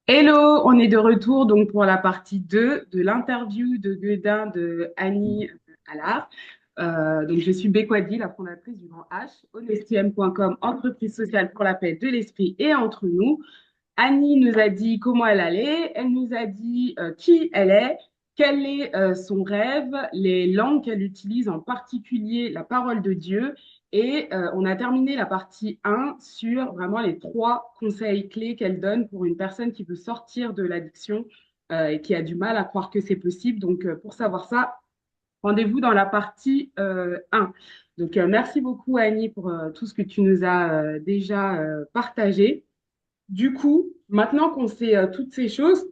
Hello, on est de retour donc pour la partie 2 de l'interview de Guedin de Annie Allard. Donc je suis Bekwadi, la fondatrice du Grand H, honestiem.com, entreprise sociale pour la paix de l'esprit et entre nous. Annie nous a dit comment elle allait, elle nous a dit qui elle est, quel est son rêve, les langues qu'elle utilise, en particulier la parole de Dieu. Et on a terminé la partie 1 sur vraiment les trois conseils clés qu'elle donne pour une personne qui veut sortir de l'addiction et qui a du mal à croire que c'est possible. Donc pour savoir ça, rendez-vous dans la partie 1. Donc merci beaucoup Annie pour tout ce que tu nous as déjà partagé. Du coup, maintenant qu'on sait toutes ces choses,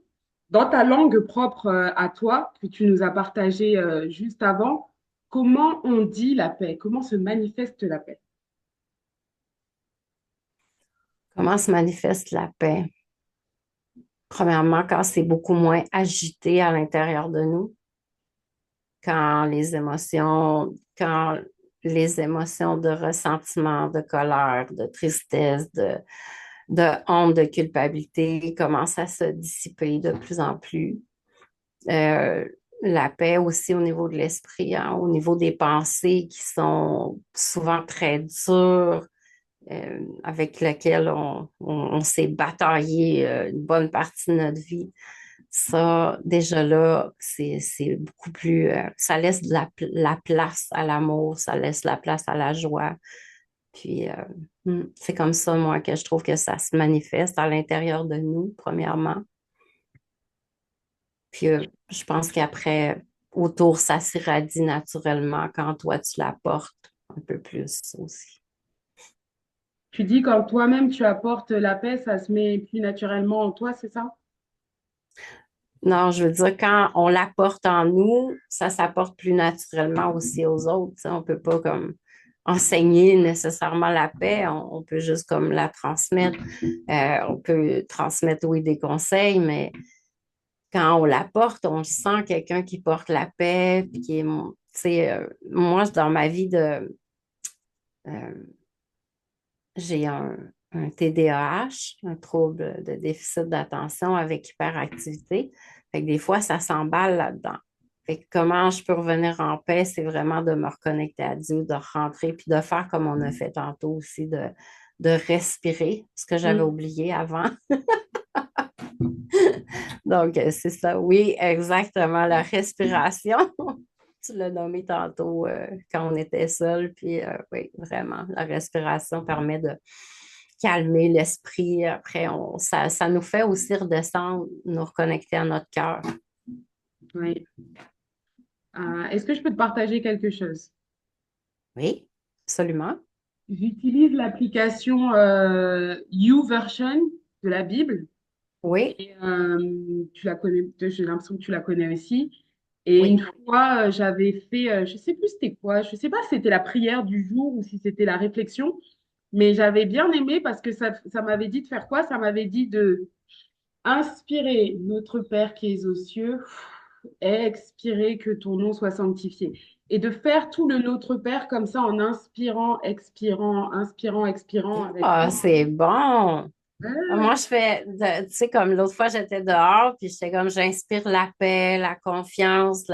dans ta langue propre à toi, que tu nous as partagée juste avant, comment on dit la paix? Comment se manifeste la paix? Comment se manifeste la paix? Premièrement, quand c'est beaucoup moins agité à l'intérieur de nous, quand les émotions de ressentiment, de colère, de tristesse, de honte, de culpabilité commencent à se dissiper de plus en plus. Euh, la paix aussi au niveau de l'esprit, hein, au niveau des pensées qui sont souvent très dures, avec lequel on s'est bataillé une bonne partie de notre vie. Ça, déjà là, c'est beaucoup plus, ça laisse la place à l'amour, ça laisse la place à la joie. Puis, c'est comme ça, moi, que je trouve que ça se manifeste à l'intérieur de nous, premièrement. Puis, je pense qu'après, autour, ça s'irradie naturellement quand toi, tu l'apportes un peu plus aussi. Tu dis quand toi-même tu apportes la paix, ça se met plus naturellement en toi, c'est ça? Non, je veux dire, quand on l'apporte en nous, ça s'apporte plus naturellement aussi aux autres. Tu sais. On peut pas comme enseigner nécessairement la paix, on peut juste comme la transmettre. On peut transmettre, oui, des conseils, mais quand on l'apporte, on sent quelqu'un qui porte la paix, puis qui est, tu sais, moi, dans ma vie euh, j'ai un TDAH, un trouble de déficit d'attention avec hyperactivité. Fait que des fois, ça s'emballe là-dedans. Fait que comment je peux revenir en paix, c'est vraiment de me reconnecter à Dieu, de rentrer, puis de faire comme on a fait tantôt aussi, de respirer, ce que j'avais Mm. oublié avant. Donc, c'est ça. Oui, exactement, la respiration. Tu l'as nommé tantôt quand on était seul, puis oui, vraiment, la respiration permet de calmer l'esprit. Après, ça nous fait aussi redescendre, nous reconnecter à notre cœur. Oui. Est-ce que je peux te partager quelque chose? Oui, absolument. J'utilise l'application YouVersion de la Bible. Oui, Et, tu la connais, j'ai l'impression que tu la connais aussi. Et une oui. fois, j'avais fait, je sais plus c'était quoi, je sais pas si c'était la prière du jour ou si c'était la réflexion, mais j'avais bien aimé parce que ça m'avait dit de faire quoi? Ça m'avait dit de inspirer notre Père qui est aux cieux, expirer que ton nom soit sanctifié. Et de faire tout le Notre Père comme ça en inspirant, expirant, inspirant, expirant avec Ah, beaucoup. c'est bon. Ouais. Moi, je fais, tu sais, comme l'autre fois, j'étais dehors, puis j'étais comme, j'inspire la paix, la confiance,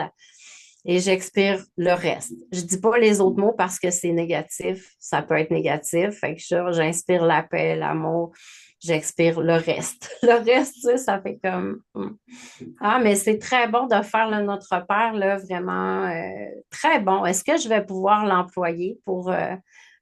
et j'expire le reste. Je dis pas les autres mots parce que c'est négatif, ça peut être négatif. Fait que j'inspire la paix, l'amour, j'expire le reste. Le reste, tu sais, ça fait comme, ah, mais c'est très bon de faire le Notre Père, là, vraiment, très bon. Est-ce que je vais pouvoir l'employer pour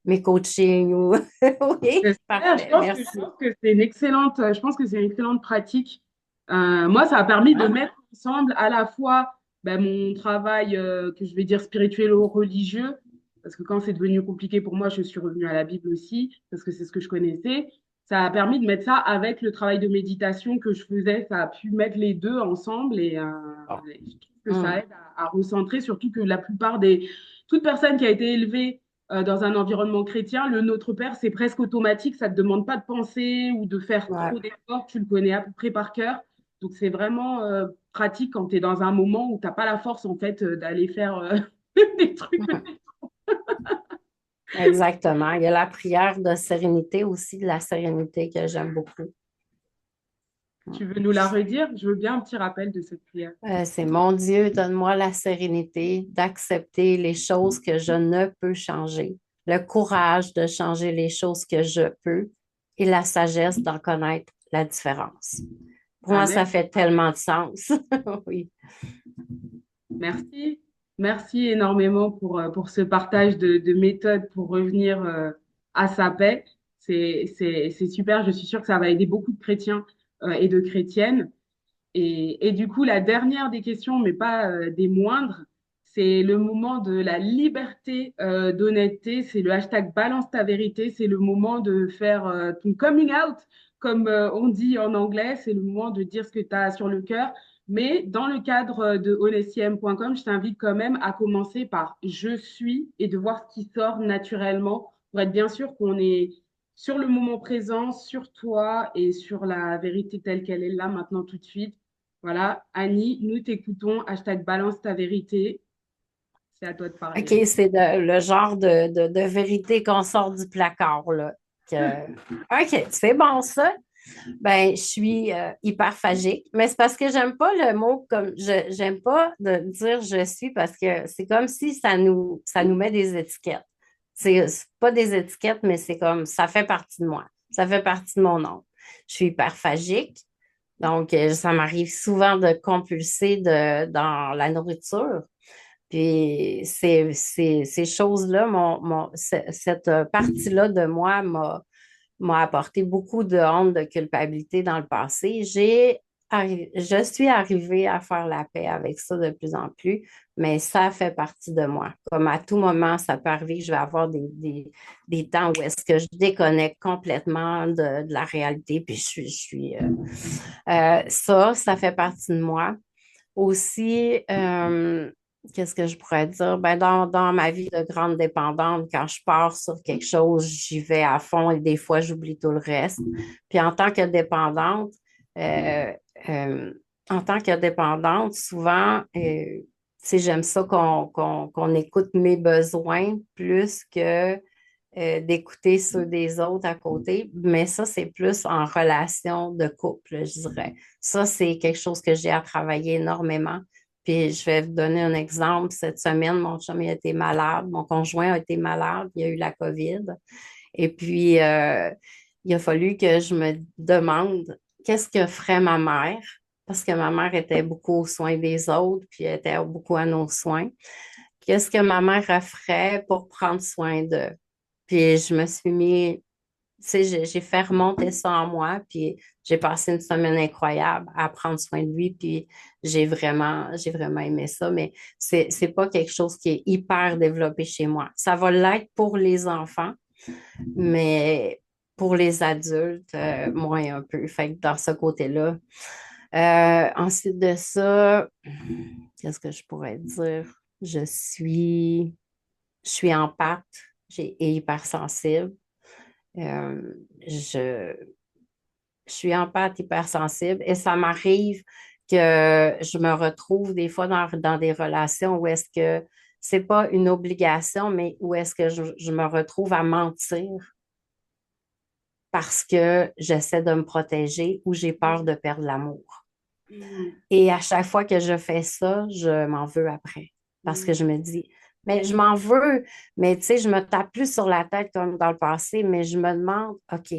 mes coachings ou, oui, J'espère. parfait, Je merci. pense que c'est une excellente, je pense que c'est une excellente pratique. Moi, ça a permis de mettre ensemble à la fois ben, mon travail, que je vais dire spirituel ou religieux, parce que quand c'est devenu compliqué pour moi, je suis revenue à la Bible aussi, parce que c'est ce que je connaissais. Ça a permis de mettre ça avec le travail de méditation que je faisais. Ça a pu mettre les deux ensemble et je trouve que ça Bon. aide à recentrer, surtout que la plupart des, toute personne qui a été élevée dans un environnement chrétien, le Notre Père, c'est presque automatique, ça ne te demande pas de penser ou de faire Ouais. trop d'efforts, tu le connais à peu près par cœur. Donc c'est vraiment pratique quand tu es dans un moment où tu n'as pas la force en fait d'aller faire des trucs. Exactement. Il y a la prière de sérénité aussi, de la sérénité que j'aime beaucoup. Tu veux nous la redire? Je veux bien un petit rappel de cette prière. C'est mon Dieu, donne-moi la sérénité d'accepter les choses que je ne peux changer, le courage de changer les choses que je peux et la sagesse d'en connaître la différence. Pour moi, ça Amen. fait tellement de sens. Oui. Merci. Merci énormément pour ce partage de méthodes pour revenir à sa paix. C'est super. Je suis sûre que ça va aider beaucoup de chrétiens et de chrétiennes. Et du coup, la dernière des questions, mais pas des moindres, c'est le moment de la liberté d'honnêteté. C'est le hashtag balance ta vérité. C'est le moment de faire ton coming out, comme on dit en anglais. C'est le moment de dire ce que tu as sur le cœur. Mais dans le cadre de honestiem.com, je t'invite quand même à commencer par je suis et de voir ce qui sort naturellement pour être bien sûr qu'on est sur le moment présent, sur toi et sur la vérité telle qu'elle est là maintenant tout de suite. Voilà, Annie, nous t'écoutons. Hashtag balance ta vérité. C'est à toi de OK, parler. c'est le genre de vérité qu'on sort du placard, là. OK, c'est bon, ça. Ben, je suis hyperphagique, mais c'est parce que j'aime pas le mot comme j'aime pas de dire je suis parce que c'est comme si ça nous met des étiquettes. C'est pas des étiquettes, mais c'est comme ça fait partie de moi. Ça fait partie de mon nom. Je suis hyperphagique, donc ça m'arrive souvent de compulser dans la nourriture. Puis ces choses-là, cette partie-là de moi m'a apporté beaucoup de honte, de culpabilité dans le passé. Je suis arrivée à faire la paix avec ça de plus en plus, mais ça fait partie de moi. Comme à tout moment, ça peut arriver que je vais avoir des temps où est-ce que je déconnecte complètement de la réalité, puis ça fait partie de moi. Aussi, qu'est-ce que je pourrais dire? Ben, dans ma vie de grande dépendante, quand je pars sur quelque chose, j'y vais à fond et des fois, j'oublie tout le reste. Puis euh, euh, en tant que dépendante, souvent, tu sais, j'aime ça qu'on écoute mes besoins plus que d'écouter ceux des autres à côté, mais ça, c'est plus en relation de couple, je dirais. Ça, c'est quelque chose que j'ai à travailler énormément. Puis je vais vous donner un exemple. Cette semaine, mon chum a été malade, mon conjoint a été malade, il a eu la COVID. Et puis, il a fallu que je me demande qu'est-ce que ferait ma mère, parce que ma mère était beaucoup aux soins des autres, puis elle était beaucoup à nos soins. Qu'est-ce que ma mère ferait pour prendre soin d'eux? Puis je me suis mis, tu sais, j'ai fait remonter ça en moi, puis j'ai passé une semaine incroyable à prendre soin de lui, puis j'ai vraiment aimé ça, mais c'est pas quelque chose qui est hyper développé chez moi. Ça va l'être pour les enfants, mais pour les adultes, moins un peu. Fait que dans ce côté-là. Ensuite de ça, qu'est-ce que je pourrais dire? Je suis en pâte, j'ai hypersensible. Euh, je, je suis en pâte hypersensible et ça m'arrive que je me retrouve des fois dans des relations où est-ce que c'est pas une obligation, mais où est-ce que je me retrouve à mentir parce que j'essaie de me protéger ou j'ai peur de perdre l'amour. Mm, Et à chaque fois que je fais ça, je m'en veux après. Parce que mm, je me dis, mais je m'en veux, mais tu sais, je me tape plus sur la tête comme dans le passé, mais je me demande, OK,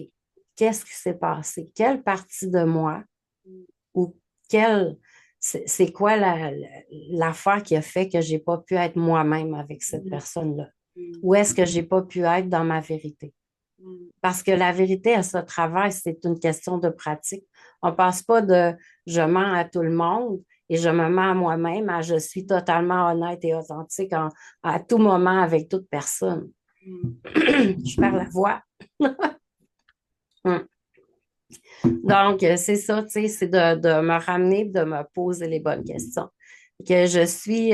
qu'est-ce qui s'est passé? Quelle partie de moi ou quelle, c'est quoi l'affaire qui a fait que j'ai pas pu être moi-même avec cette mm, personne-là? mm, Où est-ce que j'ai pas pu être dans ma vérité? mm, Parce que la vérité, elle se travaille, c'est une question de pratique. On passe pas de je mens à tout le monde et je me mens à moi-même à je suis totalement honnête et authentique à tout moment avec toute personne. mm. Je perds la voix. Hum. Donc, c'est ça, tu sais, c'est de me ramener, de me poser les bonnes questions. Que je suis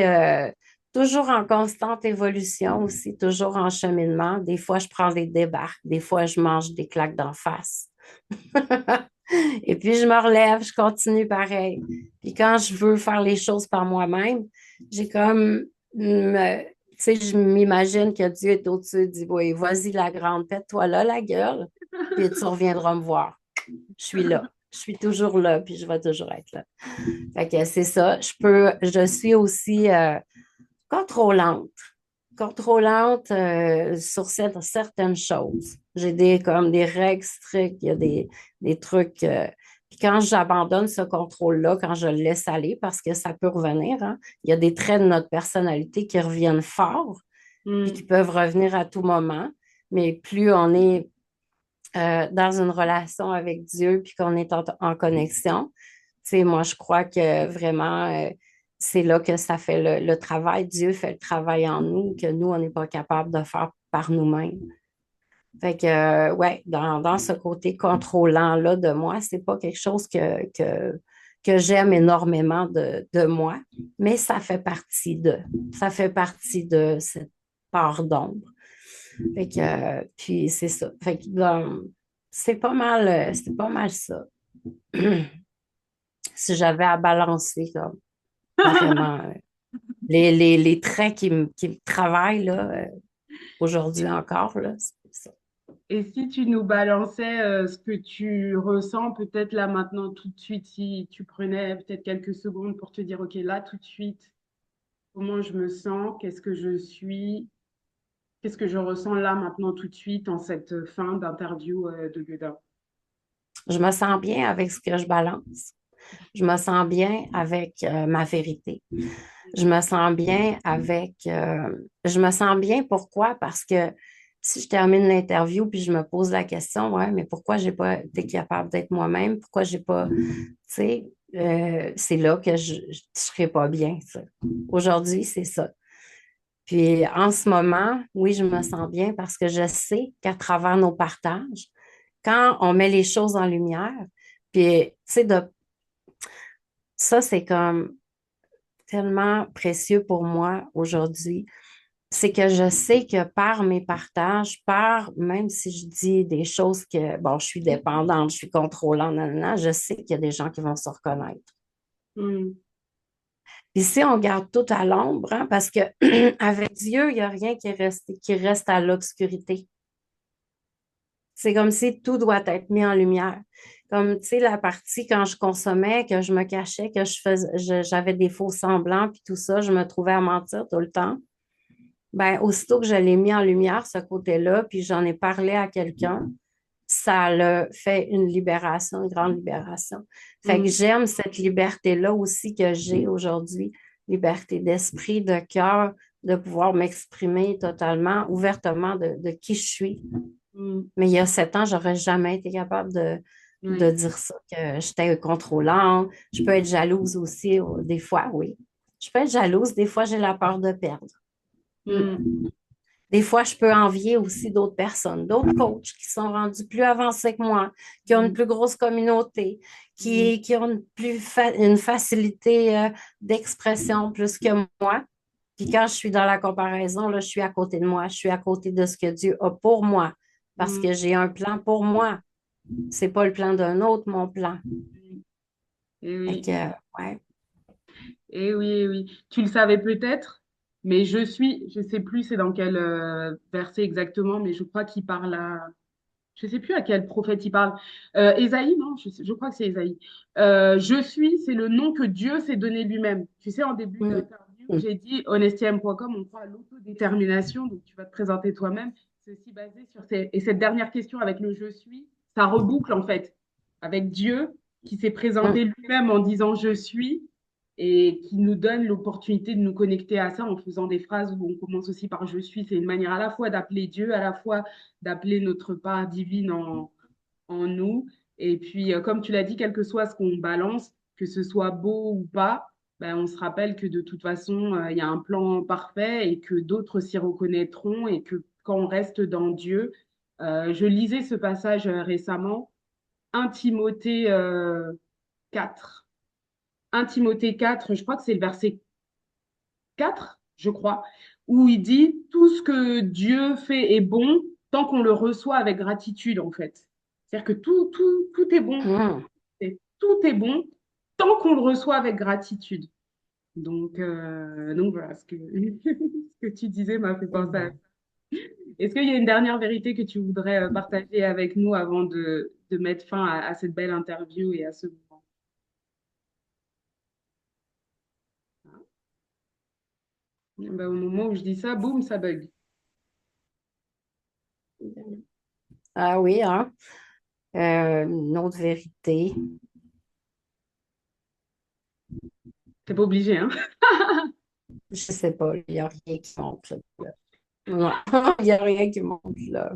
toujours en constante évolution aussi, toujours en cheminement. Des fois, je prends des débarques, des fois, je mange des claques d'en face. Et puis, je me relève, je continue pareil. Puis, quand je veux faire les choses par moi-même, j'ai comme, tu sais, je m'imagine que Dieu est au-dessus, dit, oui, vas-y, la grande, pète-toi là, la gueule, puis tu reviendras me voir. Je suis là. Je suis toujours là, puis je vais toujours être là. Fait que c'est ça. Je suis aussi contrôlante. Contrôlante sur certaines choses. J'ai comme des règles strictes, il y a des trucs. Puis quand j'abandonne ce contrôle-là, quand je le laisse aller, parce que ça peut revenir, hein, il y a des traits de notre personnalité qui reviennent fort, puis qui Mm. peuvent revenir à tout moment. Mais plus on est dans une relation avec Dieu, puis qu'on est en connexion, tu sais, moi, je crois que vraiment, c'est là que ça fait le travail. Dieu fait le travail en nous, que nous, on n'est pas capable de faire par nous-mêmes. Fait que, ouais, dans ce côté contrôlant-là de moi, c'est pas quelque chose que j'aime énormément de moi, mais ça fait partie de cette part d'ombre. Fait que, puis c'est ça. Fait que, c'est pas mal ça. Si j'avais à balancer, comme, vraiment, les traits qui me travaillent, là, aujourd'hui encore, là, c'est ça. Et si tu nous balançais ce que tu ressens, peut-être là maintenant tout de suite, si tu prenais peut-être quelques secondes pour te dire, OK, là tout de suite, comment je me sens, qu'est-ce que je suis, qu'est-ce que je ressens là maintenant tout de suite en cette fin d'interview de Godin. Je me sens bien avec ce que je balance. Je me sens bien avec ma vérité. Je me sens bien je me sens bien pourquoi? Parce que si je termine l'interview puis je me pose la question, ouais, mais pourquoi j'ai pas été capable d'être moi-même? Pourquoi j'ai pas, tu sais, c'est là que je serais pas bien, ça. Aujourd'hui, c'est ça. Puis en ce moment, oui, je me sens bien parce que je sais qu'à travers nos partages, quand on met les choses en lumière, puis tu sais, ça, c'est comme tellement précieux pour moi aujourd'hui, c'est que je sais que par mes partages, même si je dis des choses que, bon, je suis dépendante, je suis contrôlante, nanana, je sais qu'il y a des gens qui vont se reconnaître. Mm. Puis si on garde tout à l'ombre, hein, parce que avec Dieu, il n'y a rien qui reste à l'obscurité. C'est comme si tout doit être mis en lumière. Comme, tu sais, la partie quand je consommais, que je me cachais, j'avais des faux semblants, puis tout ça, je me trouvais à mentir tout le temps. Ben, aussitôt que je l'ai mis en lumière, ce côté-là, puis j'en ai parlé à quelqu'un, ça a fait une libération, une grande libération. Fait que Mm. j'aime cette liberté-là aussi que j'ai aujourd'hui, liberté d'esprit, de cœur, de pouvoir m'exprimer totalement, ouvertement de qui je suis. Mm. Mais il y a 7 ans, j'aurais jamais été capable de Oui. dire ça, que j'étais contrôlante. Je peux être jalouse aussi, des fois, oui. Je peux être jalouse, des fois, j'ai la peur de perdre. Mm. Mm. Des fois, je peux envier aussi d'autres personnes, d'autres coachs qui sont rendus plus avancés que moi, qui ont une Mm. plus grosse communauté, Mm. qui ont une facilité d'expression plus que moi. Puis quand je suis dans la comparaison, là, je suis à côté de moi, je suis à côté de ce que Dieu a pour moi, parce Mm. que j'ai un plan pour moi. C'est pas le plan d'un autre, mon plan. Et Fait oui. que, ouais. Et oui, eh oui. Tu le savais peut-être, mais je sais plus c'est dans quel verset exactement, mais je crois qu'il parle à, je sais plus à quel prophète il parle. Ésaïe, non, je crois que c'est Ésaïe. Je suis, c'est le nom que Dieu s'est donné lui-même. Tu sais, en début Mm, d'interview, mm, j'ai dit honestiem.com, on croit à l'autodétermination, donc tu vas te présenter toi-même. C'est aussi basé sur et cette dernière question avec le je suis, ça reboucle en fait avec Dieu qui s'est mm. présenté lui-même en disant je suis et qui nous donne l'opportunité de nous connecter à ça en faisant des phrases où on commence aussi par je suis. C'est une manière à la fois d'appeler Dieu, à la fois d'appeler notre part divine en nous. Et puis, comme tu l'as dit, quel que soit ce qu'on balance, que ce soit beau ou pas, ben, on se rappelle que de toute façon, il y a un plan parfait et que d'autres s'y reconnaîtront et que quand on reste dans Dieu, je lisais ce passage récemment, 1 Timothée 4. 1 Timothée 4, je crois que c'est le verset 4, je crois, où il dit tout ce que Dieu fait est bon tant qu'on le reçoit avec gratitude, en fait. C'est-à-dire que tout est bon. Mm. Tout est bon tant qu'on le reçoit avec gratitude. Donc voilà, ce que, ce que tu disais m'a fait penser à ça. Est-ce qu'il y a une dernière vérité que tu voudrais partager avec nous avant de mettre fin à cette belle interview et à ce moment? Ben, au moment où je dis ça, boum, ça bug. Ah oui, hein? Une autre vérité. T'es pas obligé, hein? Je sais pas, il n'y a rien qui monte là. Non, il n'y a rien qui monte là.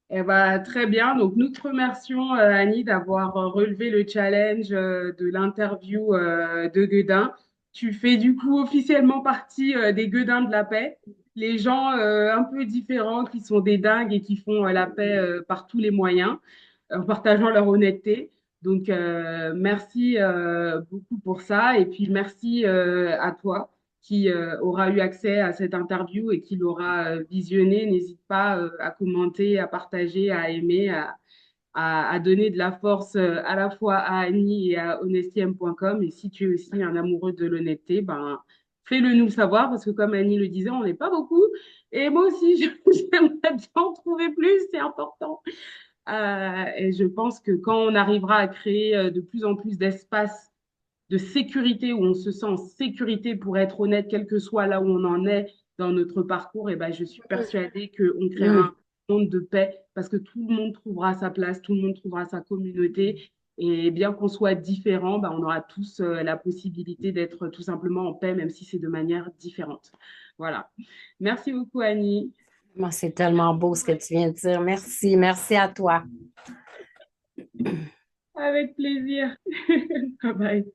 Eh ben, très bien. Donc, nous te remercions, Annie, d'avoir relevé le challenge de l'interview de Guedin. Tu fais du coup officiellement partie des Guedins de la paix, les gens un peu différents qui sont des dingues et qui font la paix par tous les moyens, en partageant leur honnêteté. Donc, merci beaucoup pour ça. Et puis, merci à toi qui aura eu accès à cette interview et qui l'aura visionnée. N'hésite pas à commenter, à partager, à aimer, à donner de la force à la fois à Annie et à honestiem.com. Et si tu es aussi un amoureux de l'honnêteté, ben, fais-le nous savoir parce que comme Annie le disait, on n'est pas beaucoup. Et moi aussi, j'aimerais bien en trouver plus, c'est important. Et je pense que quand on arrivera à créer de plus en plus d'espaces de sécurité, où on se sent en sécurité pour être honnête, quel que soit là où on en est dans notre parcours, et ben, je suis persuadée qu'on créera un Hum, monde de paix parce que tout le monde trouvera sa place, tout le monde trouvera sa communauté. Et bien qu'on soit différents, ben, on aura tous la possibilité d'être tout simplement en paix, même si c'est de manière différente. Voilà. Merci beaucoup, Annie. Moi, c'est tellement beau ce que tu viens de dire. Merci, merci à toi. Avec plaisir. Bye bye.